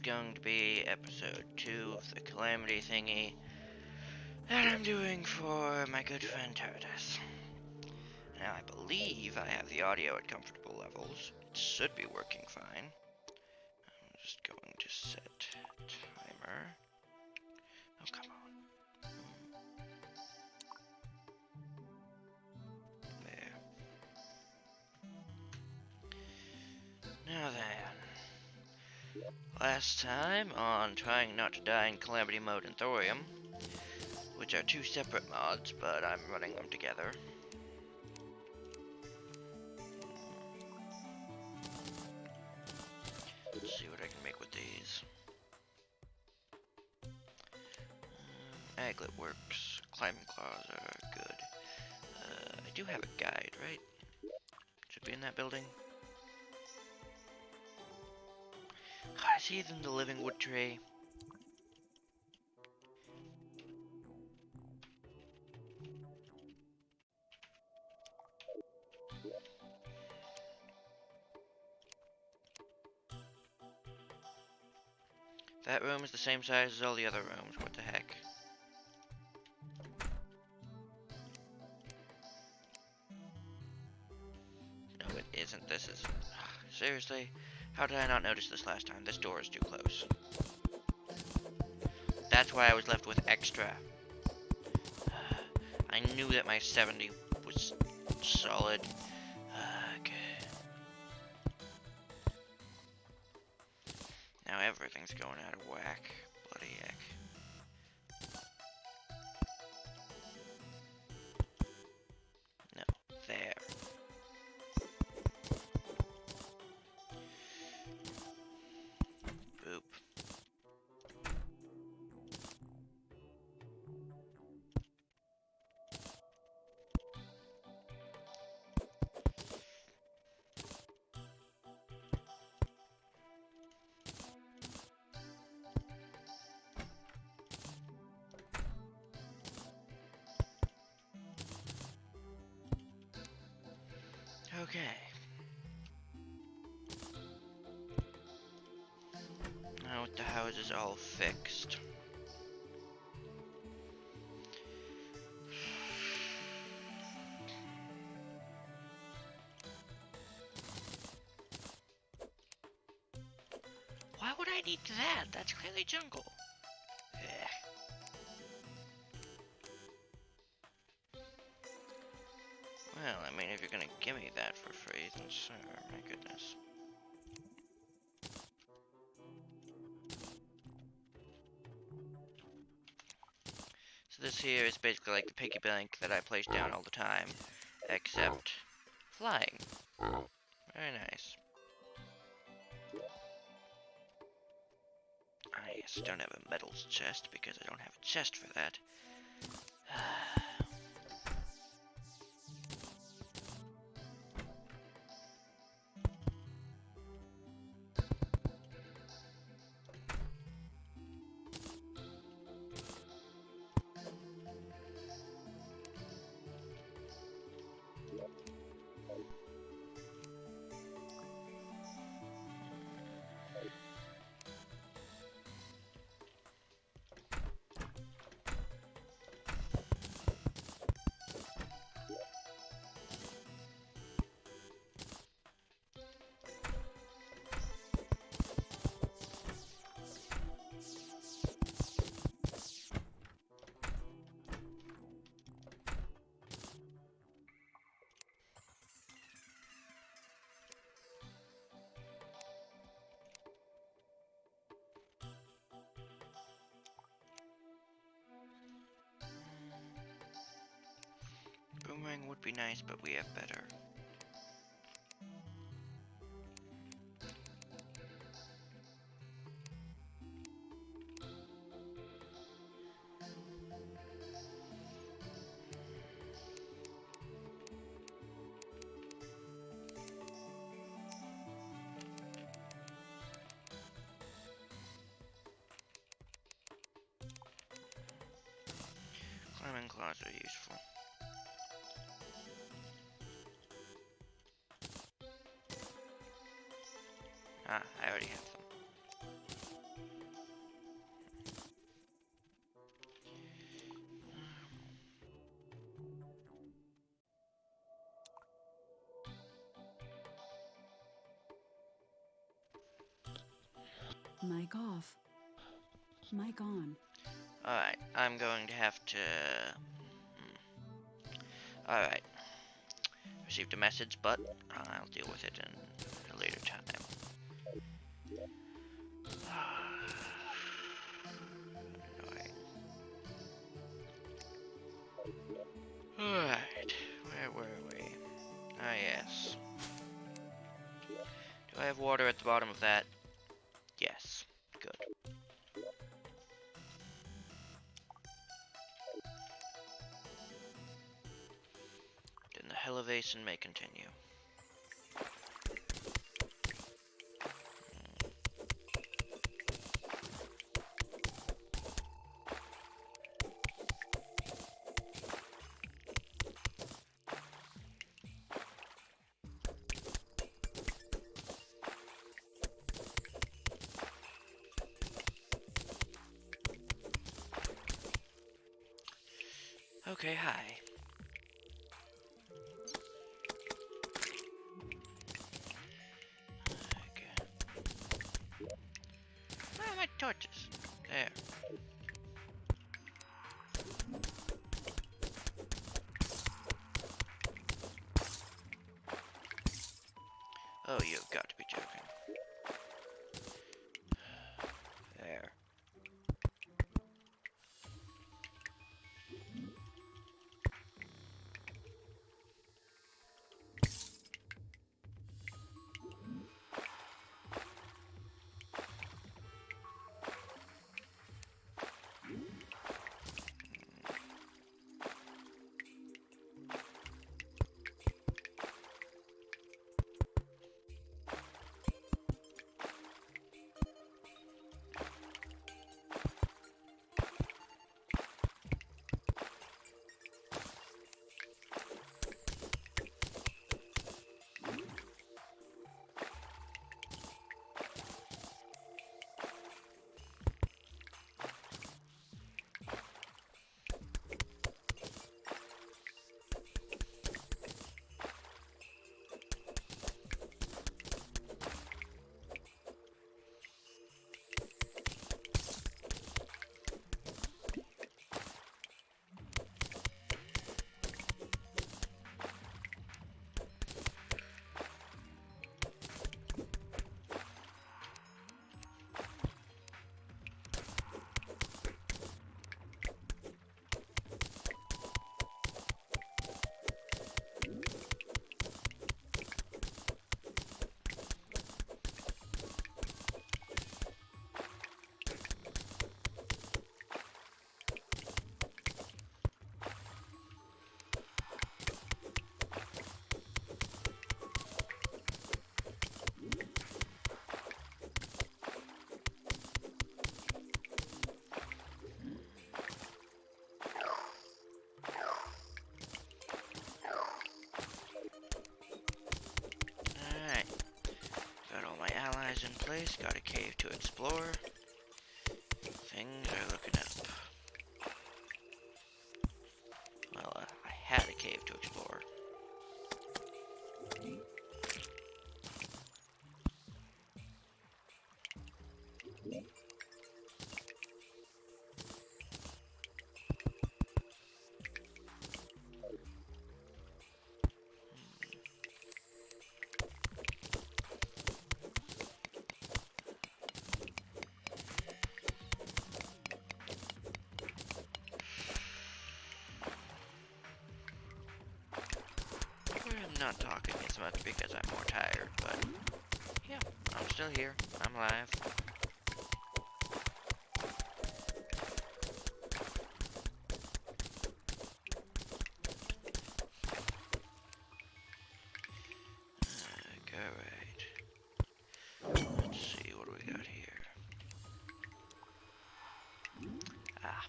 going to be episode 2 of the Calamity thingy that I'm doing for my good friend Terraria. Now, I believe I have the audio at comfortable levels. It should be working fine. I'm just going to set timer. Oh, come on. There. Now then. Last time on trying not to die in Calamity mode and Thorium, which are two separate mods, but I'm running them together. Let's see what I can make with these. Aglet works. Climbing claws are good. I do have a guide, right? Should be in that building. I see it in the living wood tree. That room is the same size as all the other rooms. What the heck? No, it isn't. This is... Seriously? How did I not notice this last time? This door is too close. That's why I was left with extra. I knew that my 70 was solid. Okay. Now everything's going out of whack. Bloody heck. No. There. Boop. Okay. Now with the houses all fixed. Why would I need that? That's clearly jungle. Ugh. Well, I mean, if you're gonna give me that for free, then sure, my goodness. So this here is basically like the piggy bank that I place down all the time, except flying. Very nice. I just don't have a metals chest because I don't have a chest for that. Boomerang would be nice, but we have better. Climbing claws are useful. Ah, I already have them. Mic off. Mic on. Alright, I'm going to have to... Alright. Received a message, but I'll deal with it in a later time. Alright, where were we? Ah, yes. Do I have water at the bottom of that? Yes. Good. Then the elevation may continue. Okay, hi. Okay. Where are my torches? There. Oh, you've got to be joking. There. Alright. Got all my allies in place. Got a cave to explore. Things are looking up. Well, I had a cave to explore. I'm not talking as much because I'm more tired, but yeah, I'm still here. I'm live. Alright. Let's see, what do we got here? Ah.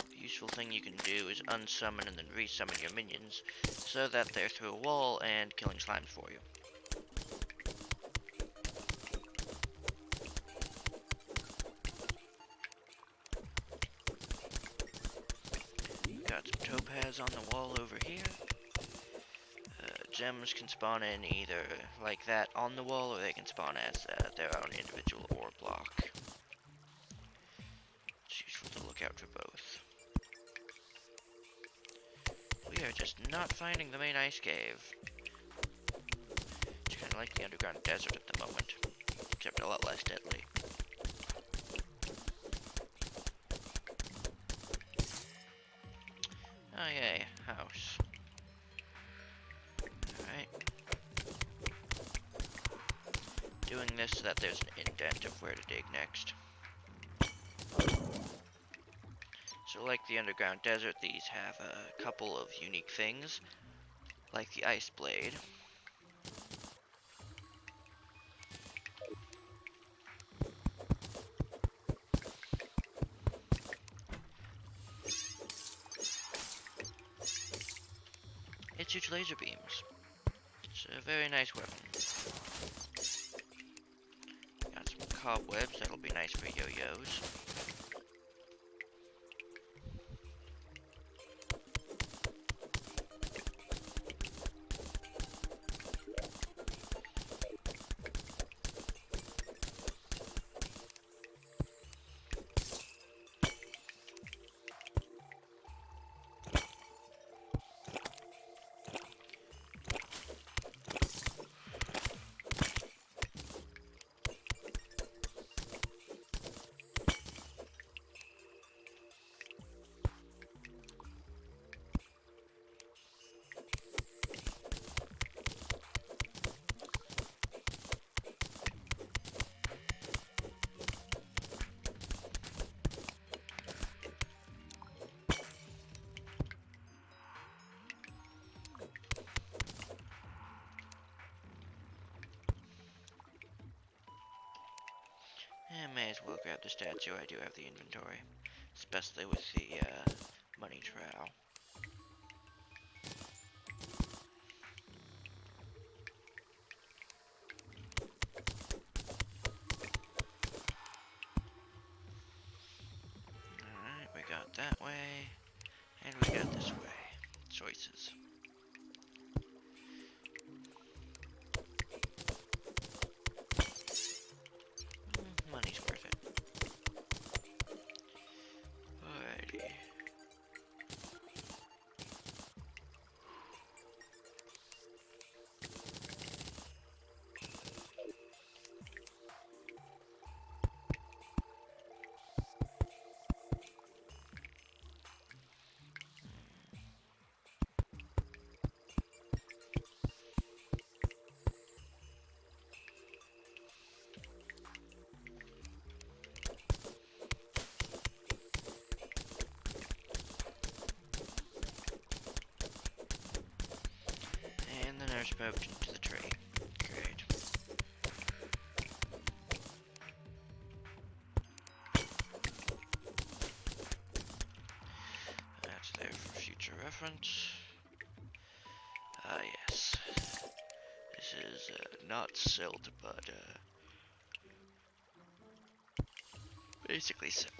The useful thing you can do is unsummon and then resummon your minions so that they're through a wall and killing slimes for you. Got some topaz on the wall over here. gems can spawn in either like that on the wall, or they can spawn as their own individual ore block. It's useful to look out for both. We are just not finding the main ice cave. It's kind of like the underground desert at the moment, except a lot less deadly. Oh yay, house. Alright. Doing this so that there's an indent of where to dig next. So like the underground desert, these have a couple of unique things, like the ice blade. It shoots laser beams. It's a very nice weapon. Got some cobwebs, that'll be nice for yo-yos. I may as well grab the statue. I do have the inventory, especially with the money trowel. Alright, we got that way, and we got this way. Choices. Money's worth it. Alrighty. And the nurse moved into the tree. Great. That's there for future reference. Ah, yes. This is not silt, but basically silt.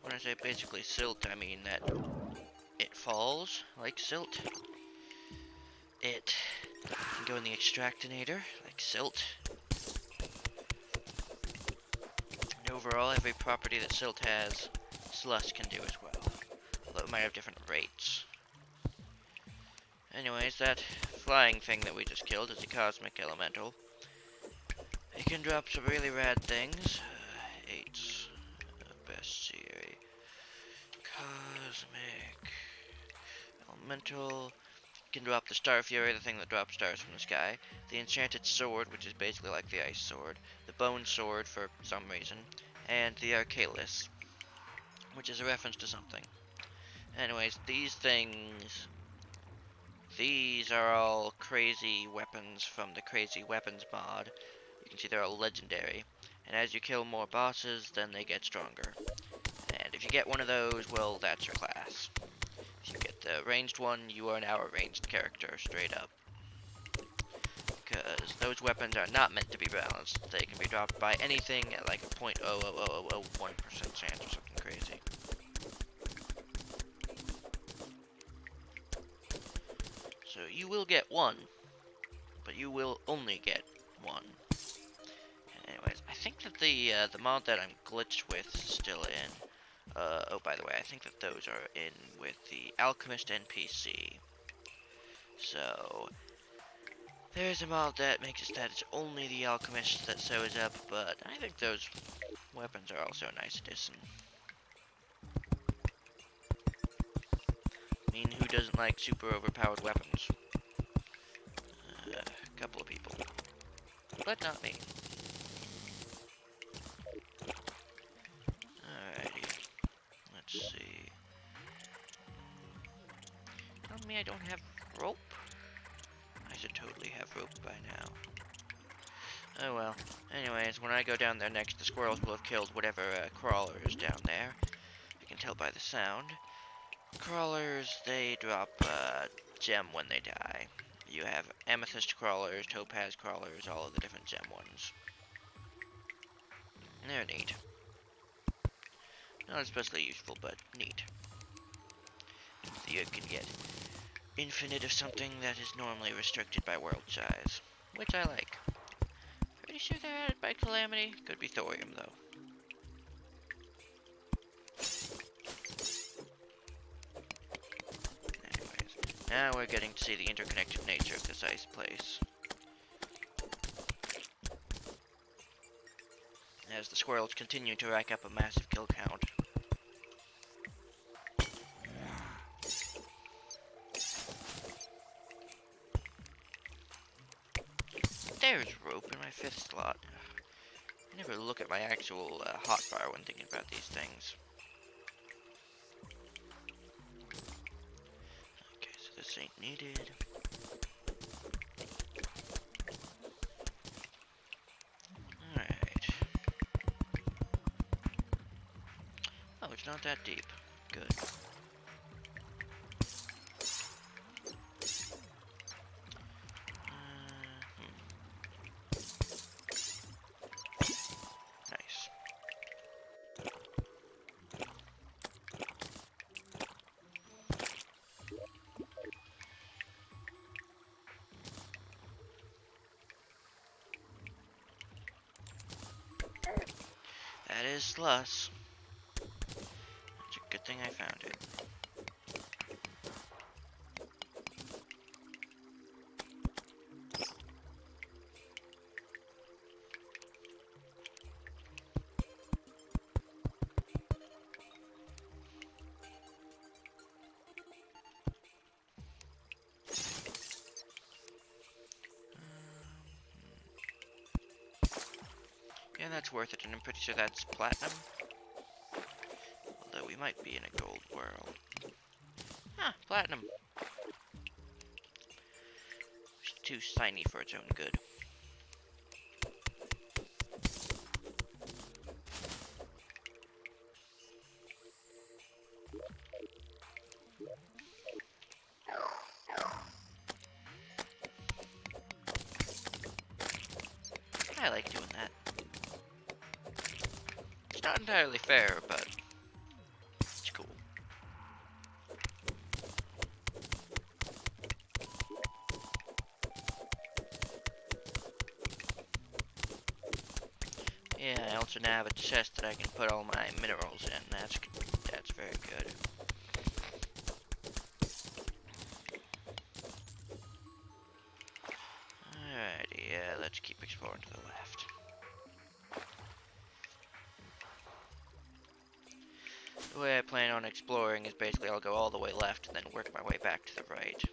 When I say basically silt, I mean that it falls like silt. It can go in the extractinator like silt. And overall, every property that silt has, slush can do as well. Although it might have different rates. Anyways, that flying thing that we just killed is a cosmic elemental. It can drop some really rad things. 8 bestiary. Cosmic elemental. Can drop the Star Fury, the thing that drops stars from the sky. The enchanted sword, which is basically like the ice sword. The bone sword for some reason. And the Arcalis, which is a reference to something. Anyways, these things, these are all crazy weapons from the Crazy Weapons mod, You can see they're all legendary. And as you kill more bosses, then they get stronger. And if you get one of those, well, that's your class. If you get the ranged one, you are now a ranged character, straight up. Because those weapons are not meant to be balanced. They can be dropped by anything at like a 0.00001% chance or something crazy. So you will get one, but you will only get one. Anyways, I think that the mod that I'm glitched with is still in. Oh, by the way, I think that those are in with the Alchemist NPC. So there's a mod that makes it that it's only the Alchemist that shows up, but I think those weapons are also a nice addition. I mean, who doesn't like super overpowered weapons? A couple of people, but not me. Alrighty, let's see. Tell me I don't have rope? I should totally have rope by now. Oh well. Anyways, when I go down there next, the squirrels will have killed whatever crawler is down there. I can tell by the sound. Crawlers, they drop gem when they die. You have amethyst crawlers, topaz crawlers, all of the different gem ones. They're neat. Not especially useful, but neat. You can get infinite of something that is normally restricted by world size, which I like. Pretty sure they're added by Calamity. Could be thorium, though. Anyways, now we're getting to see the interconnected nature of this ice place. As the squirrels continue to rack up a massive kill count. There's rope in my 5th slot. I never look at my actual hotbar when thinking about these things. Okay, so this ain't needed. Alright. Oh, it's not that deep. Good. Nice. That is slush. It's a good thing I found it. Yeah, that's worth it, and I'm pretty sure that's platinum. Although we might be in a gold world. Ah, platinum. It's too shiny for its own good. I like doing that. It's not entirely fair, but it's cool. Yeah, I also now have a chest that I can put all my minerals in. That's very good. Alrighty, yeah, let's keep exploring to the left. The way I plan on exploring is basically I'll go all the way left and then work my way back to the right.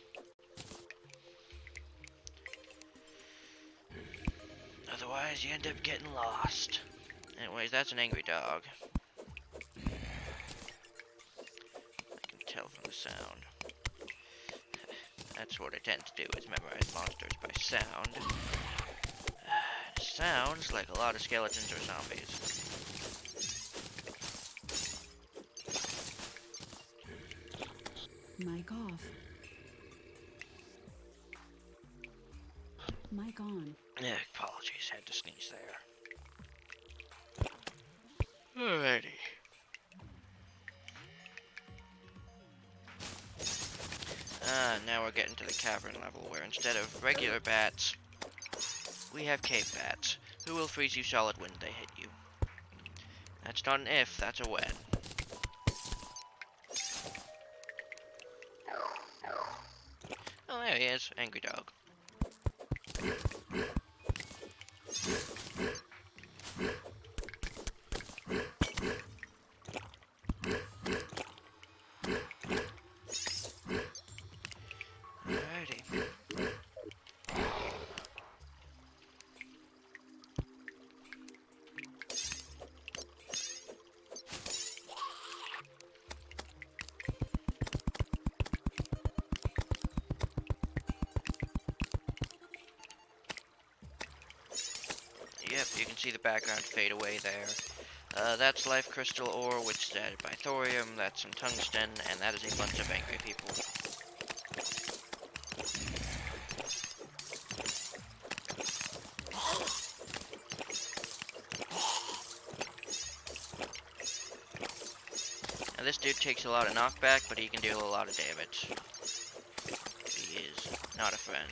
Otherwise, you end up getting lost. Anyways, that's an angry dog. I can tell from the sound. That's what I tend to do, is memorize monsters by sound. sounds like a lot of skeletons or zombies. Mic off. Mic on. Yeah, apologies, had to sneeze there. Alrighty. Now we're getting to the cavern level, where instead of regular bats, we have cave bats, who will freeze you solid when they hit you. That's not an if, that's a when. Oh, there he is, angry dog. Alrighty. Yep, you can see the background fade away there. That's life crystal ore, which is added by thorium, that's some tungsten, and that is a bunch of angry people. Now this dude takes a lot of knockback, but he can deal a lot of damage. He is not a friend.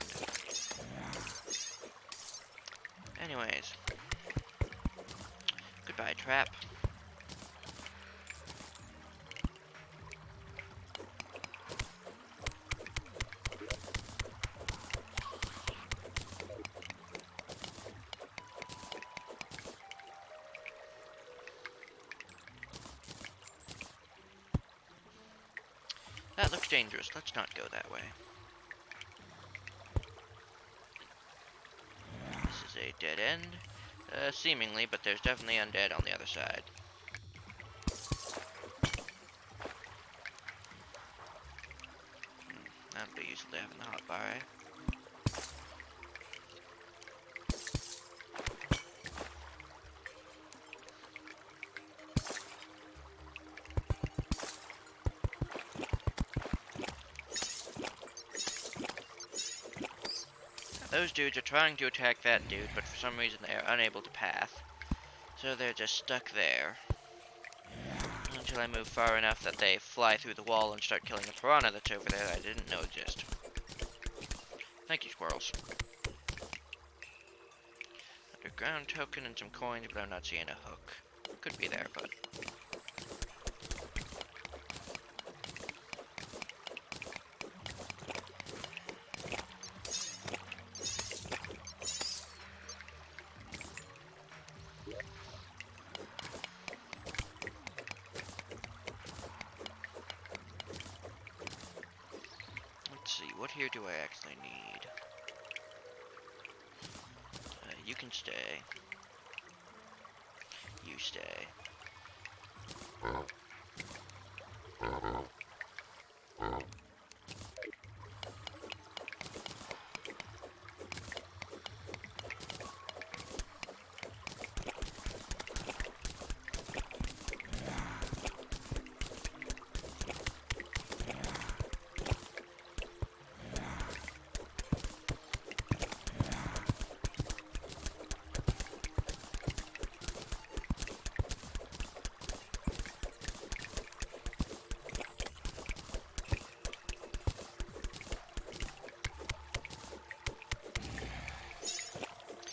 Anyways. Goodbye, trap. That looks dangerous. Let's not go that way. This is a dead end. Seemingly, but there's definitely undead on the other side. That'd be useful to have in the hotbar, eh? Those dudes are trying to attack that dude, but for some reason they are unable to pass. So they're just stuck there. Until I move far enough that they fly through the wall and start killing a piranha that's over there that I didn't know exist. Thank you, squirrels. Underground token and some coins, but I'm not seeing a hook. Could be there, but... Let's see, what here do I actually need? You can stay. You stay.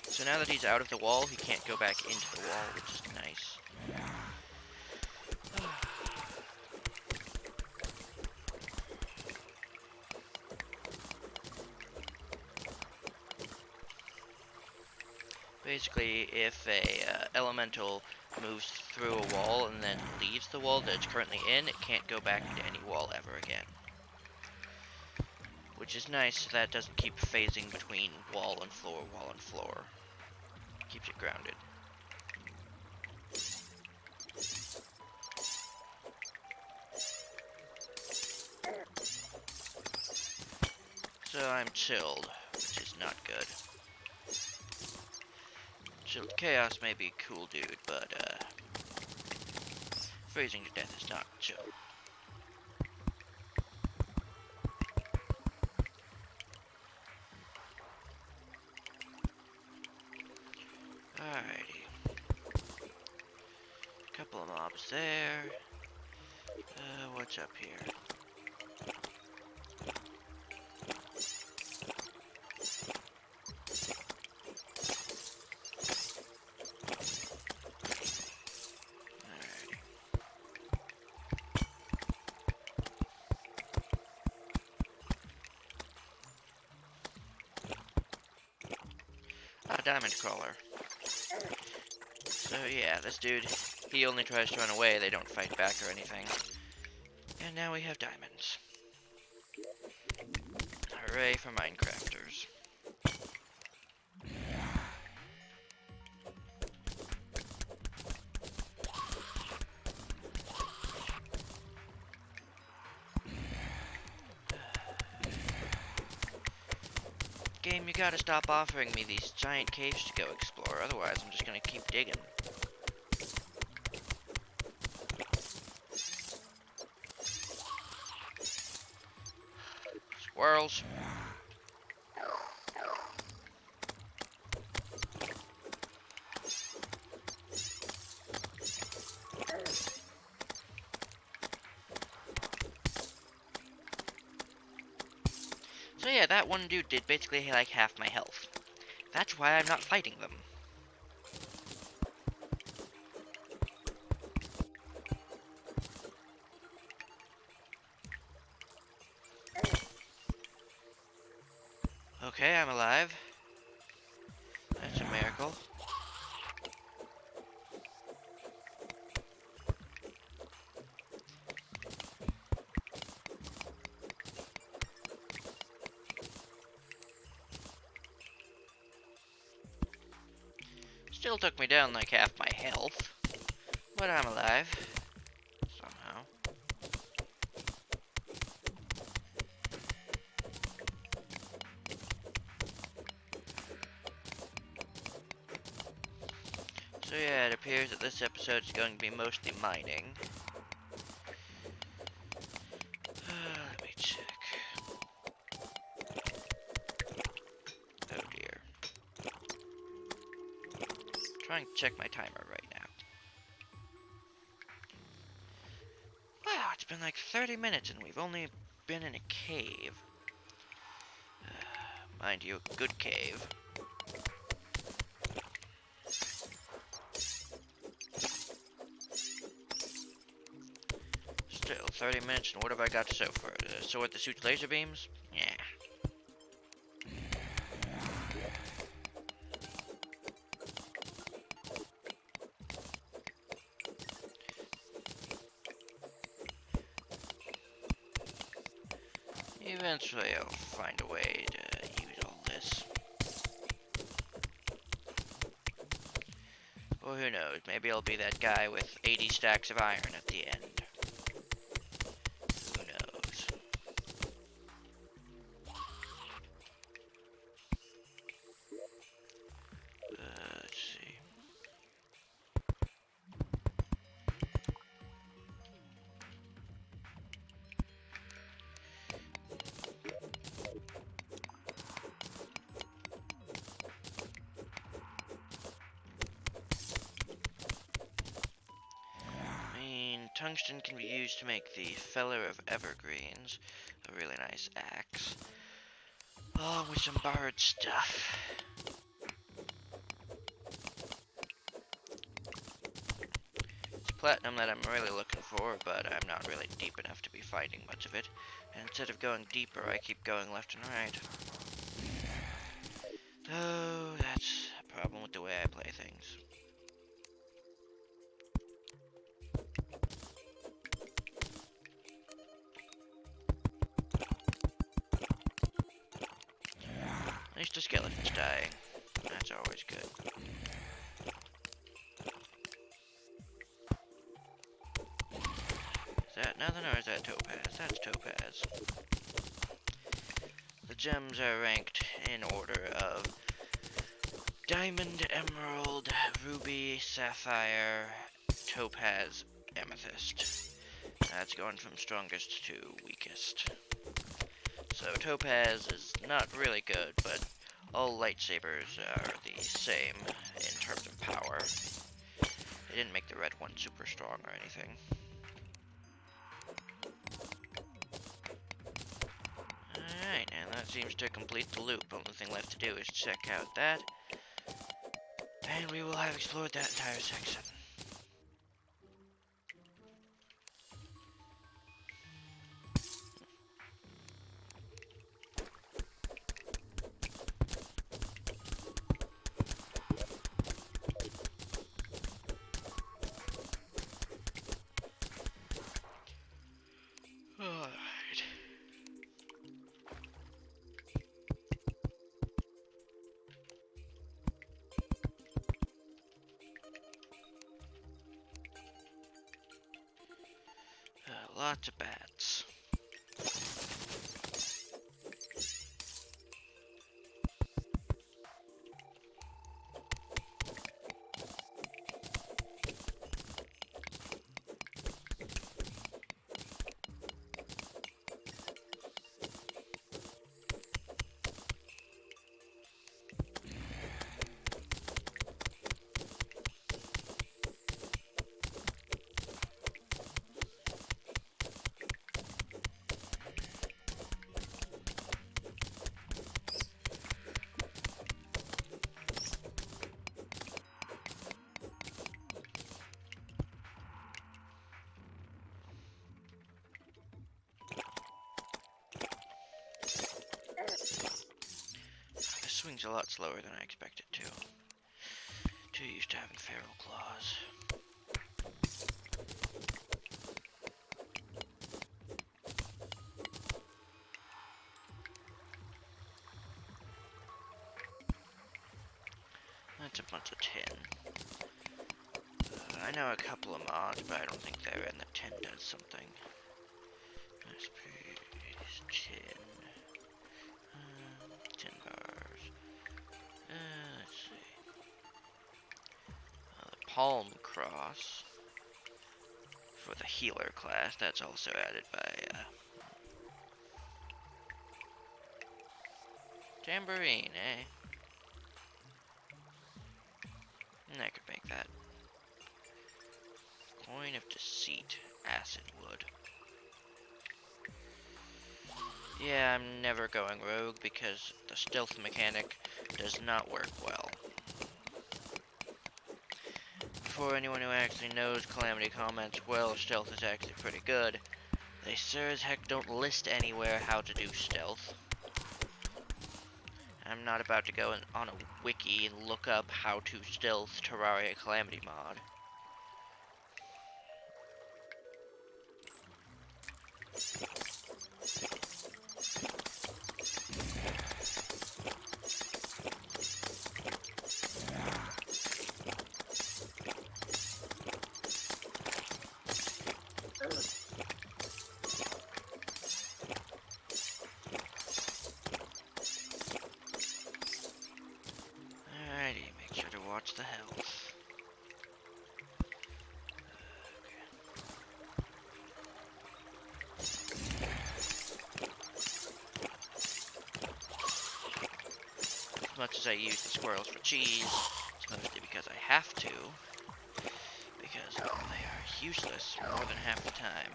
So now that he's out of the wall, he can't go back into the wall, which is nice. Basically, if a elemental moves through a wall and then leaves the wall that it's currently in, it can't go back into any wall ever again. Which is nice, so that doesn't keep phasing between wall and floor. Keeps it grounded. So I'm chilled, which is not good. Chill Chaos may be a cool dude, but freezing to death is not chill. Alrighty. Couple of mobs there. What's up here? Alrighty. Ah, diamond crawler. So yeah, this dude, he only tries to run away, they don't fight back or anything. And now we have diamonds. Hooray for Minecrafters. Game, you gotta stop offering me these giant caves to go explore, otherwise I'm just gonna keep digging. Squirrels. So yeah, that one dude did basically like half my health. That's why I'm not fighting them. Okay, I'm alive. That's a miracle. Still took me down like half my health, but I'm alive. Somehow. So yeah, it appears that this episode is going to be mostly mining. Let me check. Oh dear. Trying to check my timer right now. Wow, it's been like 30 minutes and we've only been in a cave. Mind you, a good cave. Still, 30 minutes, and what have I got so far? Sword that shoots laser beams? Yeah. Eventually I'll find a way to use all this. Or who knows, maybe I'll be that guy with 80 stacks of iron at the end. Who knows? Let's see. Tungsten can be used to make the Feller of Evergreens, a really nice axe, along with some borrowed stuff. It's platinum that I'm really looking for, but I'm not really deep enough to be finding much of it, and instead of going deeper, I keep going left and right. Oh, that's a problem with the way I play things. At least the skeleton's dying. That's always good. Is that nothing or is that topaz? That's topaz. The gems are ranked in order of Diamond, emerald, ruby, sapphire, topaz, amethyst. That's going from strongest to weakest. So topaz is not really good, but all lightsabers are the same in terms of power. They didn't make the red one super strong or anything. Alright, and that seems to complete the loop. Only thing left to do is check out that. And we will have explored that entire section. Alright. Lots of bats. This swings a lot slower than I expected to. Too used to having feral claws. That's a bunch of tin. I know a couple of mods, but I don't think they're in. The tin does something. Nice tin. Tin bars. Let's see. The palm cross for the healer class. That's also added by tambourine, eh? I could make that. Coin of deceit. Acid wood. Yeah, I'm never going rogue because the stealth mechanic does not work well. For anyone who actually knows Calamity comments, well, stealth is actually pretty good. They sure as heck don't list anywhere how to do stealth. I'm not about to go on a wiki and look up how to stealth Terraria Calamity mod. Alrighty, make sure to watch the health. As much as I use the squirrels for cheese, it's mostly because I have to, because they are useless more than half the time.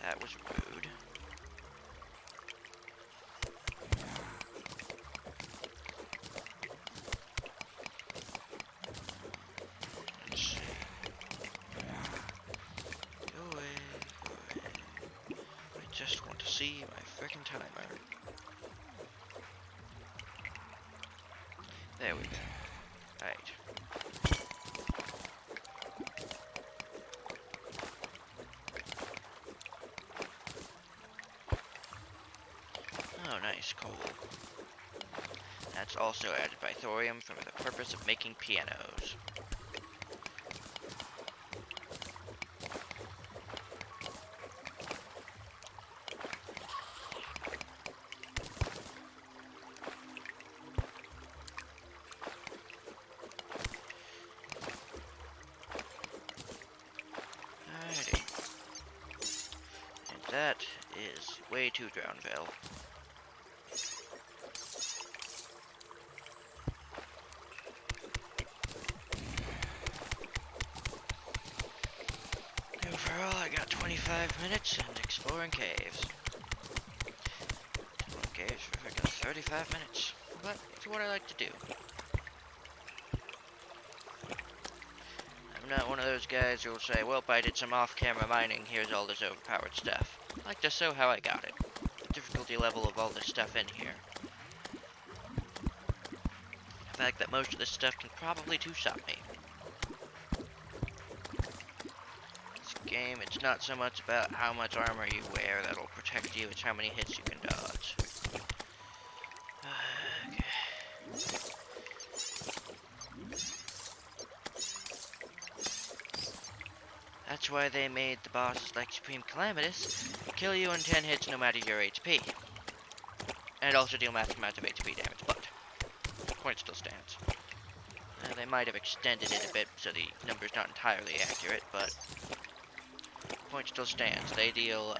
That was rude. Let's see. Go away, go away. I just want to see my frickin' timer. There we go. Right. Oh, nice, coal. That's also added by thorium for the purpose of making pianos. that is way too Drownville. Overall, I got 25 minutes and exploring caves. Exploring caves for freaking 35 minutes. But it's what I like to do. I'm not one of those guys who'll say, well, I did some off-camera mining, here's all this overpowered stuff. I like to show how I got it. The difficulty level of all this stuff in here. The fact that most of this stuff can probably two-shot me. This game, it's not so much about how much armor you wear that'll protect you, it's how many hits you can dodge. Okay. That's why they made the bosses like Supreme Calamitous kill you in 10 hits no matter your HP. And also deal massive amounts of HP damage, but the point still stands. They might have extended it a bit so the number's not entirely accurate, but the point still stands. They deal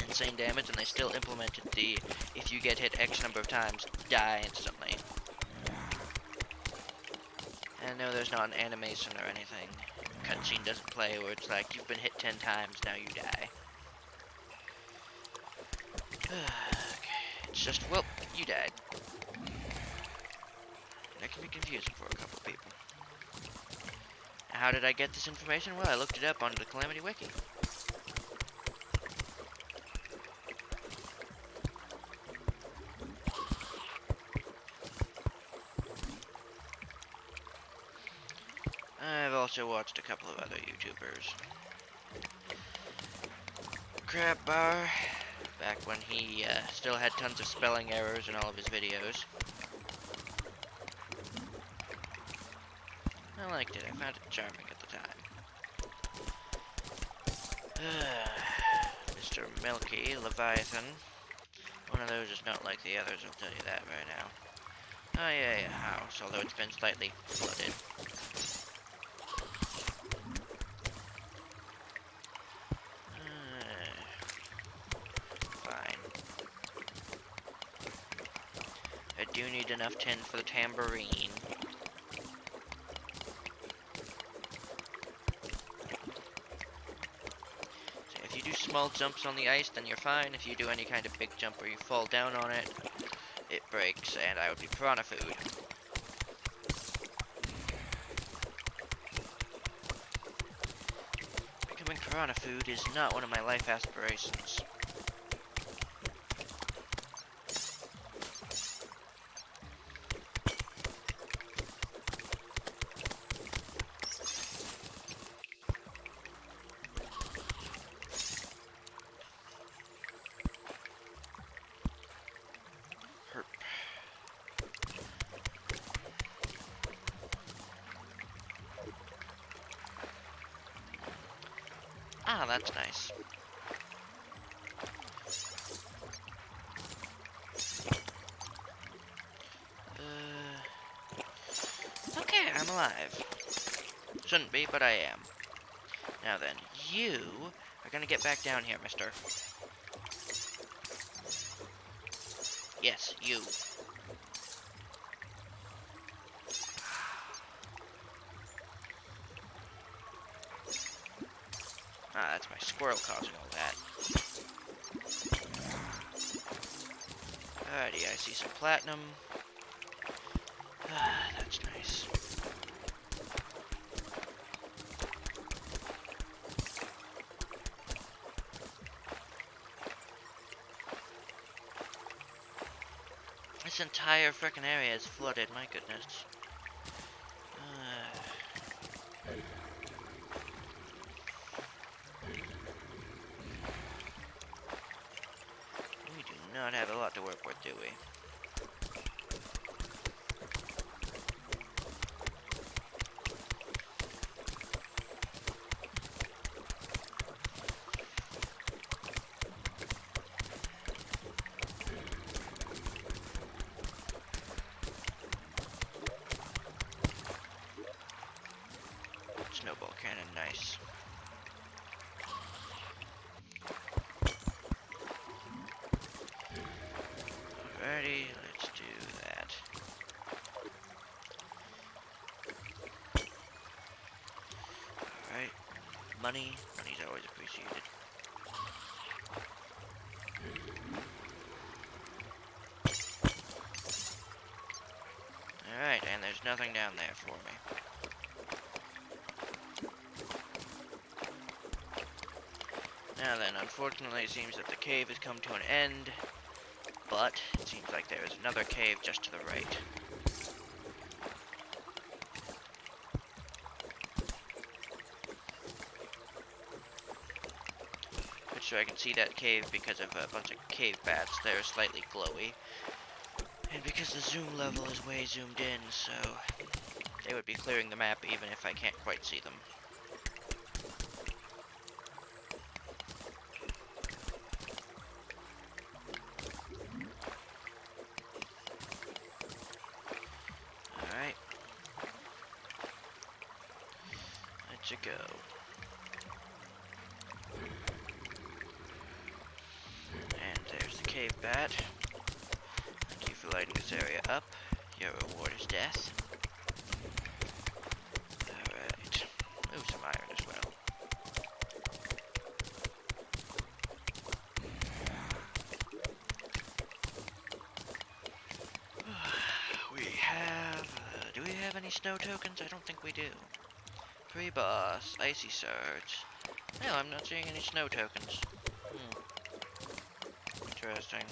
insane damage, and they still implemented the if you get hit X number of times, die instantly. And no, there's not an animation or anything. Cutscene doesn't play where it's like, you've been hit 10 times, now you die. Okay. It's just, well, you died. That can be confusing for a couple people. How did I get this information? Well, I looked it up on the Calamity Wiki. I've also watched a couple of other YouTubers. Crab Bar, back when he still had tons of spelling errors in all of his videos. I liked it. I found it charming at the time. Mr. Milky Leviathan. One of those is not like the others, I'll tell you that right now. Oh yeah, house, although it's been slightly flooded. Fine. I do need enough tin for the tambourine. So if you do small jumps on the ice, then you're fine. If you do any kind of big jump where you fall down on it, it breaks, and I would be piranha food. Becoming piranha food is not one of my life aspirations. Ah, that's nice. Okay, I'm alive. Shouldn't be, but I am. Now then, you are gonna get back down here, mister. Yes, you. Ah, that's my squirrel causing all that. Alrighty, I see some platinum. Ah, that's nice. This entire frickin' area is flooded, my goodness. We do not have a lot to work with, do we? Snowball cannon, nice. money. Money's always appreciated. Alright, and there's nothing down there for me. Now then, unfortunately it seems that the cave has come to an end, but it seems like there is another cave just to the right. Pretty sure I can see that cave because of a bunch of cave bats. They're slightly glowy. And because the zoom level is way zoomed in, so they would be clearing the map even if I can't quite see them. Alright. Let's go. And there's the cave bat. Thank you for lighting this area up. Your reward is death. Alright. Ooh, some iron as well. We have... do we have any snow tokens? I don't think we do. Pre-boss, icy surge. No, I'm not seeing any snow tokens. Interesting.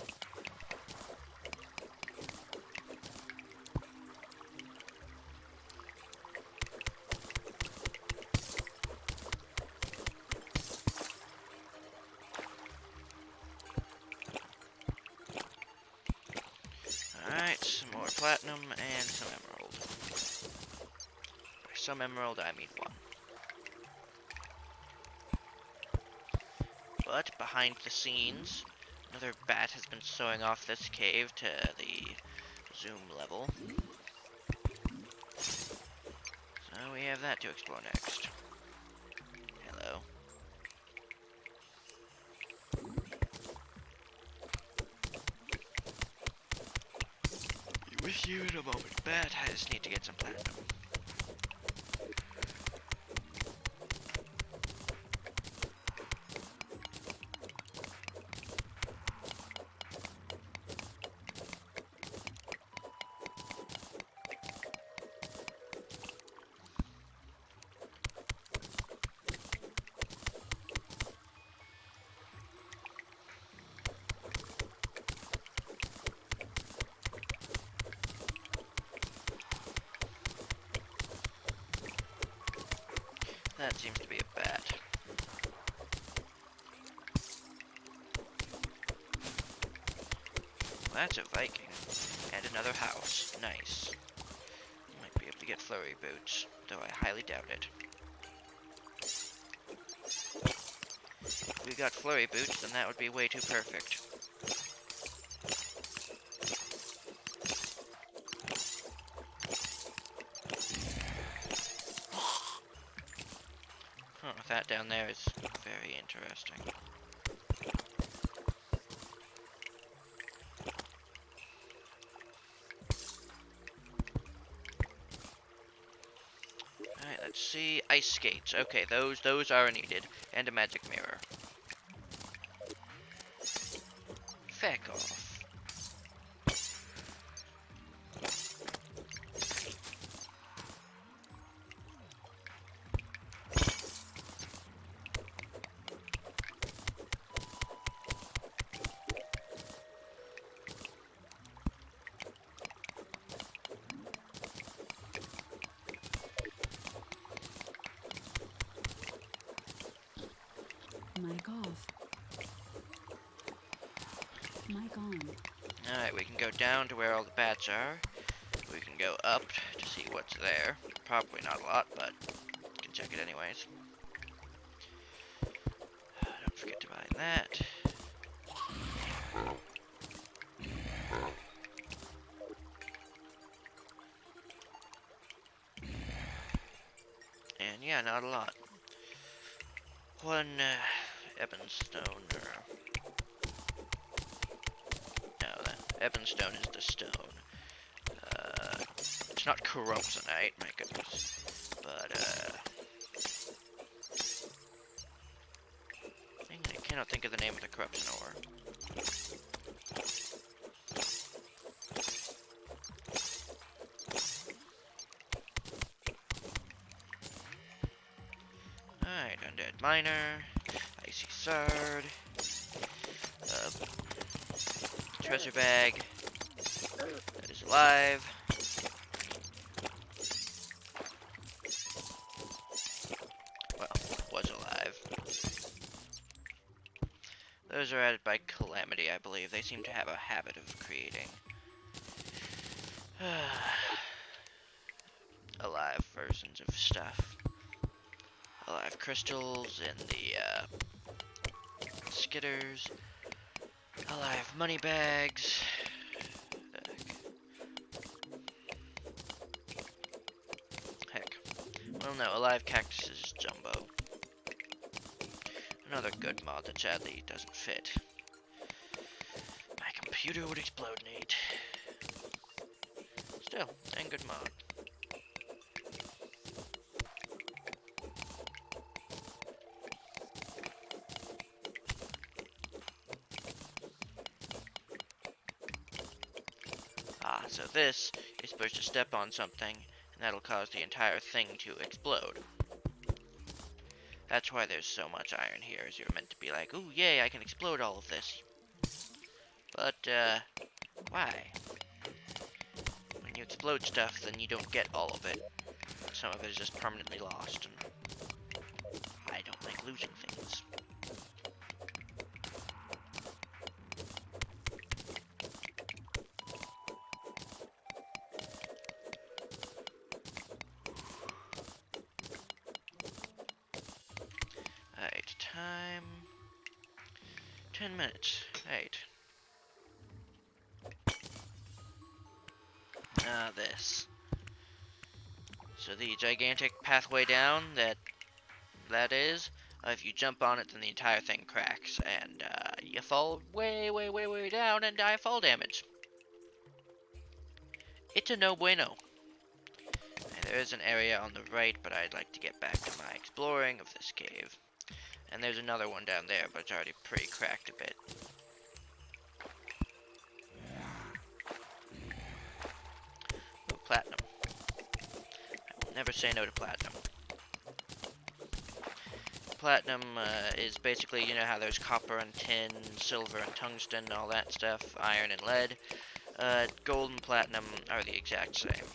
Alright, some more platinum and some emerald. By some emerald, I mean one. But behind the scenes, another bat has been sewing off this cave to the zoom level. So we have that to explore next. Hello. Be with you in a moment, bat. I just need to get some platinum. That seems to be a bat. Well, that's a Viking. And another house. Nice. Might be able to get flurry boots, though I highly doubt it. If we got flurry boots, then that would be way too perfect. That down there is very interesting. Alright, let's see. Ice skates. Okay, those are needed. And a magic mirror. Feck off. Mic off. Mic on. Alright, we can go down to where all the bats are. We can go up to see what's there. Probably not a lot, but we can check it anyways. Don't forget to buy that. And yeah, not a lot. One ebonstone, or... No, the ebonstone is the stone. It's not corruptionite, my goodness. But, cannot think of the name of the corruption ore. Alright, undead miner, icy sard, treasure bag that is alive. Well, was alive. Those are added by Calamity, I believe. They seem to have a habit of creating alive versions of stuff. Alive crystals in the skitters. Alive money bags. Heck. Well, no, alive cactuses is jumbo. Another good mod that sadly doesn't fit. My computer would explode, Nate. Still, dang good mod. Ah, so this is supposed to step on something, and that'll cause the entire thing to explode. That's why there's so much iron here, is you're meant to be like, ooh, yay, I can explode all of this. But, why? When you explode stuff, then you don't get all of it. Some of it is just permanently lost, and I don't like losing things. Alright, time... 10 minutes. Right. This. So the gigantic pathway down that is, if you jump on it, then the entire thing cracks, and you fall way, way, way, way down and die fall damage. It's a no bueno. And there is an area on the right, but I'd like to get back to my exploring of this cave. And there's another one down there, but it's already pretty cracked a bit. Ooh, platinum. I will never say no to platinum. Platinum is basically, you know how there's copper and tin, silver and tungsten, all that stuff, iron and lead. Gold and platinum are the exact same.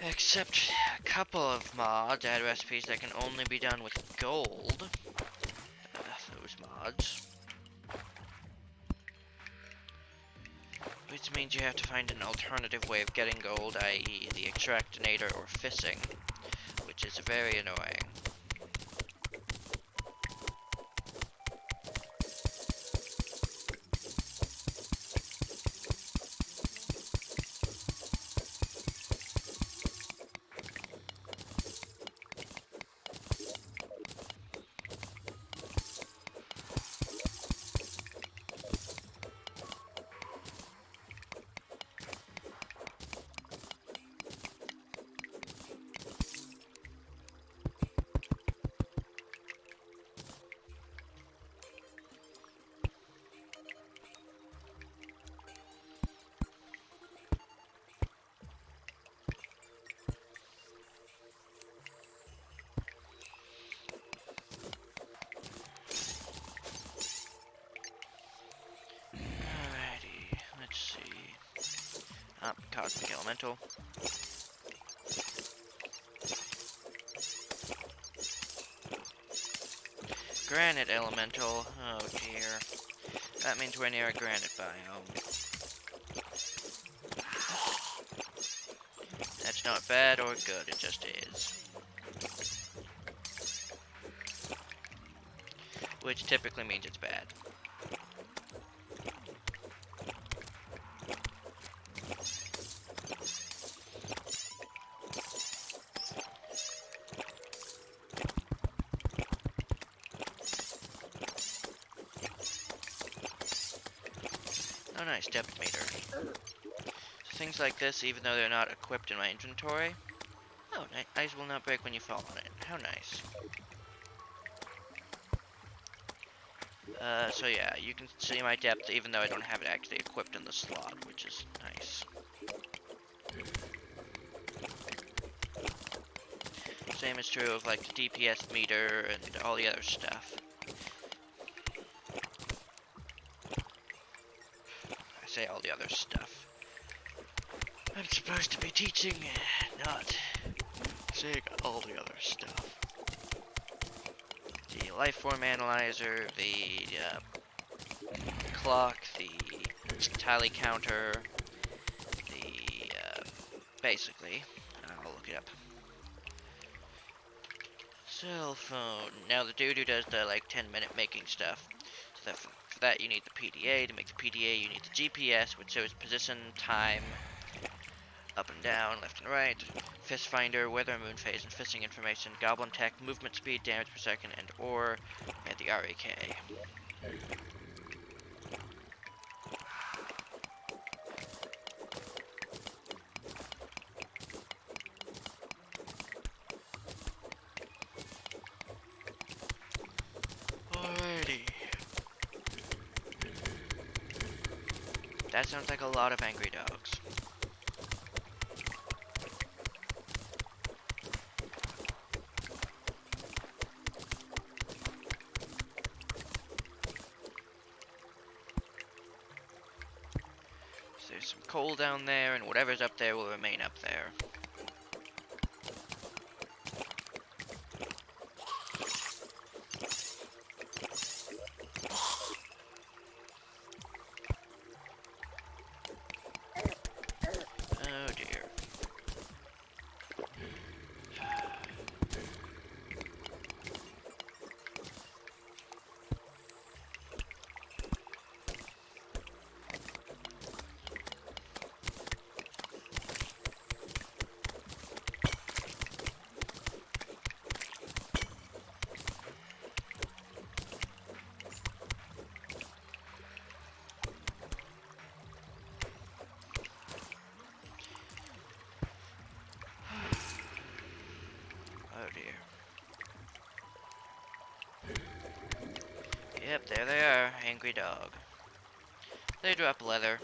Except a couple of mods add recipes that can only be done with gold. Those mods. Which means you have to find an alternative way of getting gold, i.e. the extractinator or fissing, which is very annoying. Cosmic Elemental. Granite Elemental. Oh dear. That means we're near a granite biome. That's not bad or good, it just is. Which typically means it's bad. Oh nice, depth meter. So things like this, even though they're not equipped in my inventory. Oh, ice will not break when you fall on it. How nice. So yeah, you can see my depth even though I don't have it actually equipped in the slot, which is nice. Same is true of like the DPS meter and all the other stuff. I say all the other stuff. I'm supposed to be teaching, not saying all the other stuff. The lifeform analyzer, the clock, the tally counter, the basically, I'll look it up. Cell phone. Now the dude who does the like 10-minute making stuff. So that for that you need the PDA. To make the PDA you need the GPS, which shows position, time, up and down, left and right, fist finder, weather, moon phase, and fisting information, goblin tech, movement speed, damage per second, and ore, and the REK. Alrighty. That sounds like a lot of angry dogs. So there's some coal down there, and whatever's up there will remain up there. Oh dear. Oh dear. Yep, there they are, angry dog. They drop leather.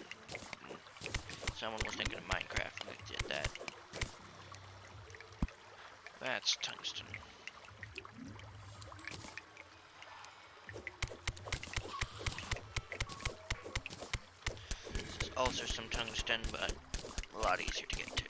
Someone was thinking of Minecraft when they did that. That's tungsten. This is also some tungsten, but a lot easier to get to.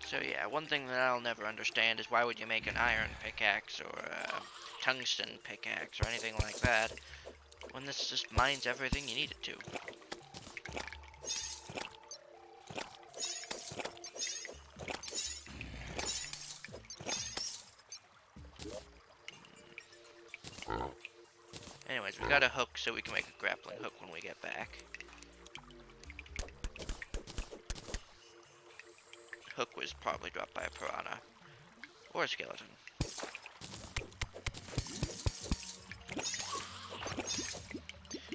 So yeah, one thing that I'll never understand is why would you make an iron pickaxe or a tungsten pickaxe or anything like that when this just mines everything you need it to. Anyways, we got a hook so we can make a grappling hook when we get back. Hook was probably dropped by a piranha. Or a skeleton.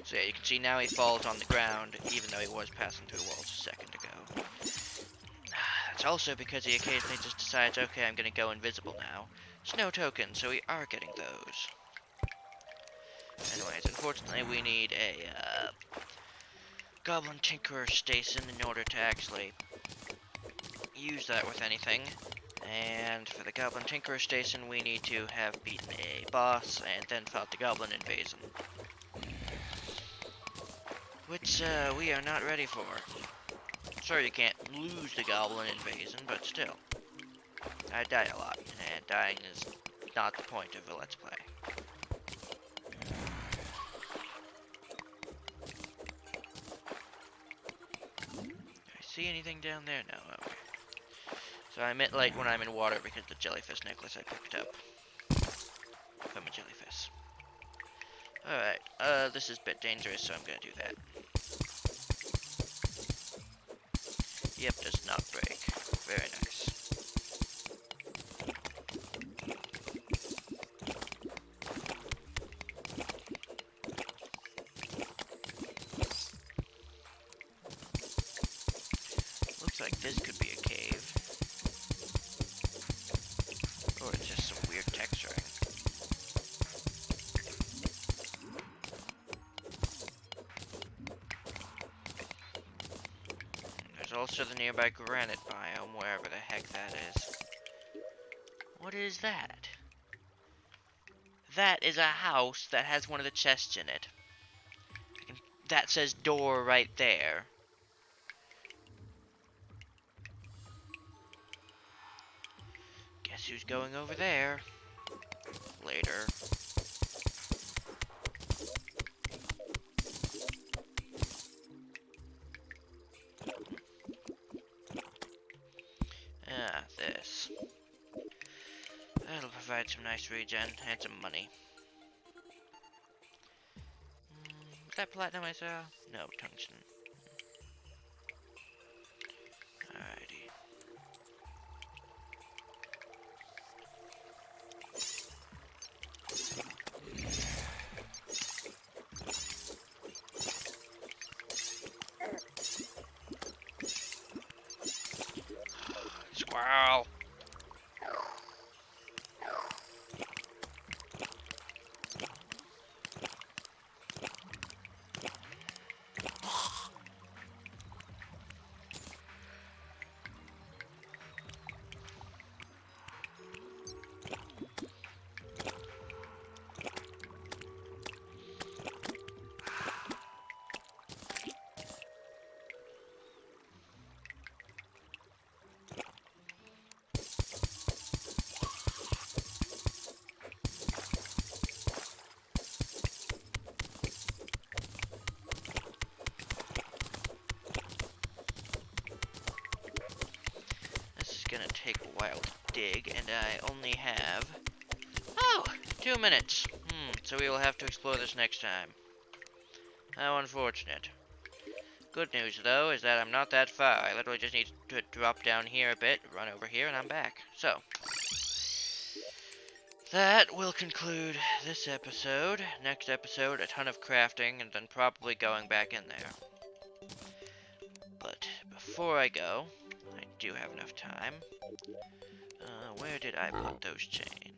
So yeah, you can see now he falls on the ground, even though he was passing through walls a second ago. That's also because he occasionally just decides, okay, I'm gonna go invisible now. Snow token, so we are getting those. Anyways, unfortunately we need a Goblin Tinkerer Station in order to actually use that with anything. And for the Goblin Tinkerer Station we need to have beaten a boss and then fought the Goblin Invasion. Which we are not ready for. Sure, you can't lose the Goblin Invasion, but still. I die a lot, and dying is not the point of a Let's Play. Do I see anything down there? No, okay. So I emit light when I'm in water because the jellyfish necklace I picked up from a jellyfish. Alright, this is a bit dangerous, so I'm gonna do that. Yep, does not break. Very nice. this could be a cave. Or it's just some weird texturing. There's also the nearby granite biome, wherever the heck that is. What is that? That is a house that has one of the chests in it. That says door right there. Guess who's going over there? Later. Ah, this. That'll provide some nice regen and some money. Is that platinum I saw? No, tungsten. Alrighty. Squirrel! Gonna take a while to dig, and I only have... Oh! 2 minutes! So we will have to explore this next time. How unfortunate. Good news, though, is that I'm not that far. I literally just need to drop down here a bit, run over here, and I'm back. So, that will conclude this episode. Next episode, a ton of crafting, and then probably going back in there. But before I go, I do have enough time. Where did I put those chains?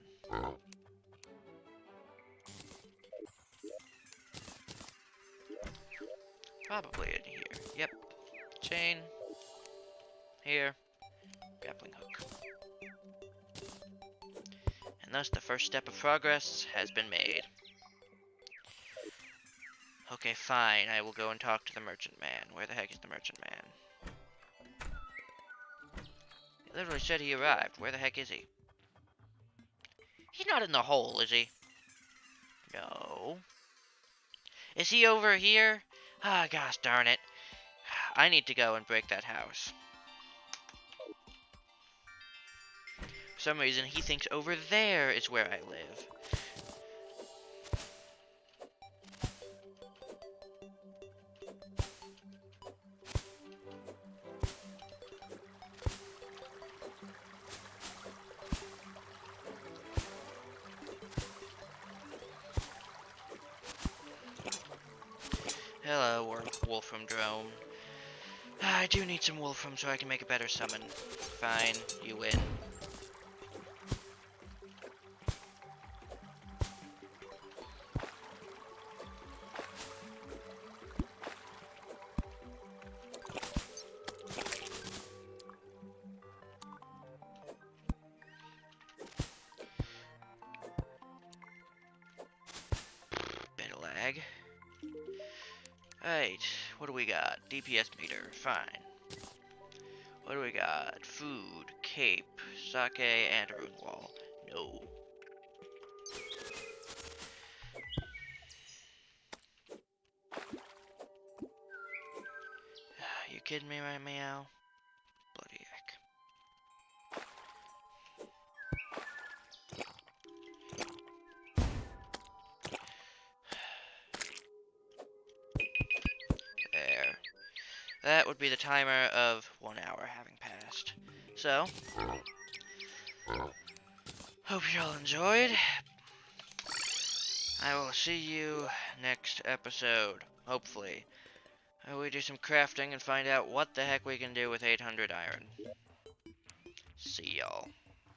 Probably in here. Yep. Chain. Here. Grappling hook. And thus the first step of progress has been made. Okay, fine. I will go and talk to the merchant man. Where the heck is the merchant man? He literally said he arrived. Where the heck is he? He's not in the hole, is he? No. Is he over here? Ah, gosh darn it. I need to go and break that house. For some reason, he thinks over there is where I live. Hello, Wolfram drone. I do need some Wolfram so I can make a better summon. Fine, you win. Bit of lag. Right, what do we got? DPS meter, fine. What do we got? Food, cape, sake, and a rune wall. No. You kidding me, right, meow? Bloody heck. There. That would be the timer of 1 hour having passed. So, hope you all enjoyed. I will see you next episode, hopefully. We do some crafting and find out what the heck we can do with 800 iron. See y'all.